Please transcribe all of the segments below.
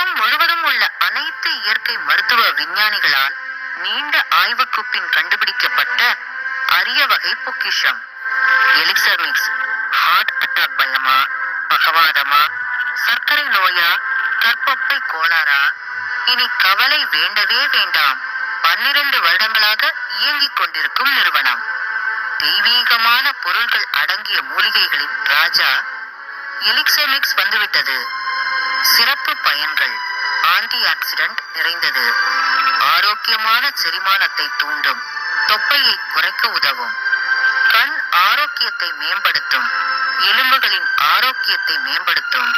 உலகம் முழுவதும் உள்ள அனைத்து இயற்கை மருத்துவ விஞ்ஞானிகளால் நீண்ட ஆய்வுக்கு பின் கண்டுபிடிக்கப்பட்ட அரிய வகை பொக்கிஷம் எலிக்சர் மிக்ஸ். ஹார்ட் அட்டாக் பயமா, பகவாதமா, சர்க்கரை நோயா, கர்ப்பப்பை கோளாறா? இனி கவலை வேண்டவே வேண்டாம். 12 வருடங்களாக இயங்கிக் கொண்டிருக்கும் நிறுவனம். தெய்வீகமான பொருள்கள் அடங்கிய மூலிகைகளின் ராஜா எலிக்சர் மிக்ஸ் வந்துவிட்டது. சிறப்பு பயன்கள்: ஆன்டி ஆக்சிடென்ட் நிறைந்தது, ஆரோக்கியமான செரிமானத்தை தூண்டும், தொப்பையை குறைக்க உதவும், கண் ஆரோக்கியத்தை மேம்படுத்தும், எலும்புகளின் ஆரோக்கியத்தை மேம்படுத்தும்,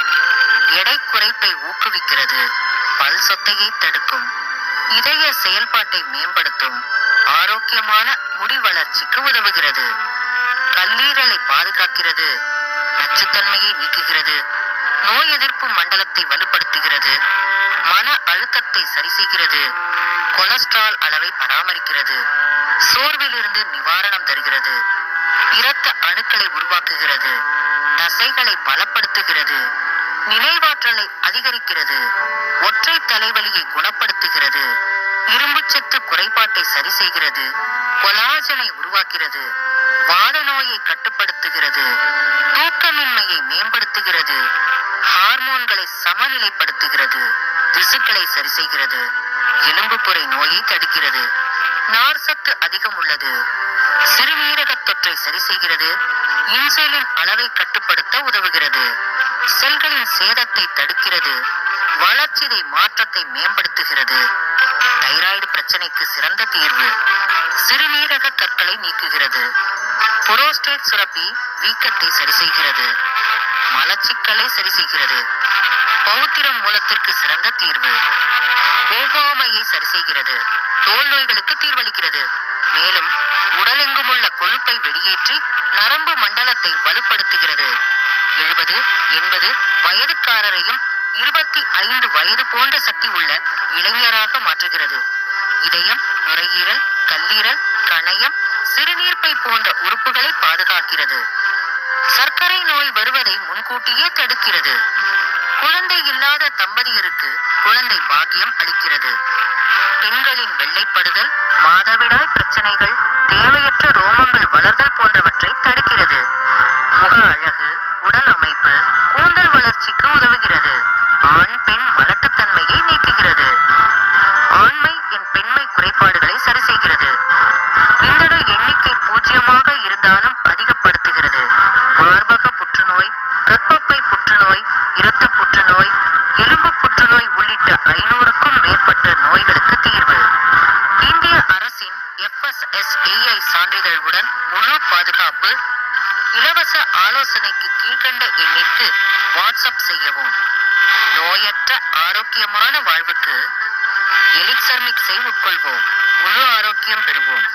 எடை குறைப்பை ஊக்குவிக்கிறது, பல் சொத்தையை தடுக்கும், இதய செயல்பாட்டை மேம்படுத்தும், ஆரோக்கியமான முடி வளர்ச்சிக்கு உதவுகிறது, கல்லீரலை பாதுகாக்கிறது, நச்சுத்தன்மையை நீக்குகிறது, நோய் எதிர்ப்பு மண்டலத்தை வலுப்படுத்துகிறது, மன அழுத்தத்தை சரி செய்கிறது, கொலஸ்ட்ரால் அளவை பராமரிக்கிறது, சோர்விலிருந்து நிவாரணம் தருகிறது, இரத்த அணுக்களை உருவாக்குகிறது, தசைகளை பலப்படுத்துகிறது, நினைவாற்றலை அதிகரிக்கிறது, ஒற்றை தலைவலியை குணப்படுத்துகிறது, இரும்புச்சத்து குறைபாட்டை சரி செய்கிறது, கொலாஜனை உருவாக்குகிறது, வாத நோயை கட்டுப்படுத்துகிறது, தூக்கமின்மையை மேம்படுத்துகிறது, ஹார்மோன்களை சமநிலைப்படுத்துகிறது, திசுக்களை சரி செய்கிறது, எலும்புப்புரை நோயை தடுக்கிறது, நார்சத்து அதிகம் உள்ளது, சிறுநீரக தொற்றை சரி செய்கிறது, இன்சுலின் அளவை கட்டுப்படுத்த உதவுகிறது, செல்களின் சேதத்தை தடுக்கிறது, வளர்ச்சிதை மாற்றத்தை மேம்படுத்துகிறது, தைராய்டு பிரச்சனைக்கு சிறந்த தீர்வு, சிறுநீரக கற்களை நீக்குகிறது, புரோஸ்டேட் சுரப்பி வீக்கத்தை சரி செய்கிறது, மலச்சிக்கலை சரி செய்கிறது, பௌத்திரம் மூலத்திற்கு சிறந்த தீர்வு, ஒவ்வாமையை சரி செய்கிறது, தோல் நோய்களுக்கு தீர்வளிக்கிறது, மேலும் உடலெங்கும் உள்ள கொழுப்பை வெளியேற்றி நரம்பு மண்டலத்தை வலுப்படுத்துகிறது. 70, 80 வயதுக்காரரையும் 25 வயது போன்ற சக்தி உள்ள இளைஞராக மாற்றுகிறது. இதயம், நுரையீரல், கல்லீரல், கணையம், சிறுநீர்ப்பை போன்ற உறுப்புகளை பாதுகாக்கிறது. சர்க்கரை நோய் வருவதை முன்கூட்டியே தடுக்கிறது. குழந்தை இல்லாத தம்பதியருக்கு குழந்தை பாக்கியம் அளிக்கிறது. பெண்களின் வெள்ளைப்படுதல், மாதவிடாய் பிரச்சனைகள், தேவையற்ற ரோமங்கள் வளர்தல் போன்றவற்றை தடுக்கிறது. முக அழகு, உடல் அமைப்பு, கூந்தல் வளர்ச்சிக்கு உதவுகிறது. ஆண் பெண் மலட்டுத்தன்மையை நீக்குகிறது. ஆண்மை என் பெண்மை குறைபாடுகளை சரி செய்கிறது. விந்தணு எண்ணிக்கை 0 இருந்தாலும் அதிகப்படுத்துகிறது. மார்பக புற்றுநோய், கர்ப்பப்பை புற்றுநோய், இரத்த புற்றுநோய், எலும்பு புற்றுநோய் உள்ளிட்ட 500க்கும் மேற்பட்ட நோய்களுக்கு தீர்வு. இந்திய அரசின் FSSAI சான்றிதழுடன் முழு பாதுகாப்பு. இலவச ஆலோசனைக்கு கீழ்கண்ட எண்ணிற்கு வாட்ஸ்அப் செய்யவும். நோயற்ற ஆரோக்கியமான வாழ்வுக்கு எலிக்சர் மிக்ஸை உட்கொள்வோம். முழு ஆரோக்கியம் பெறுவோம்.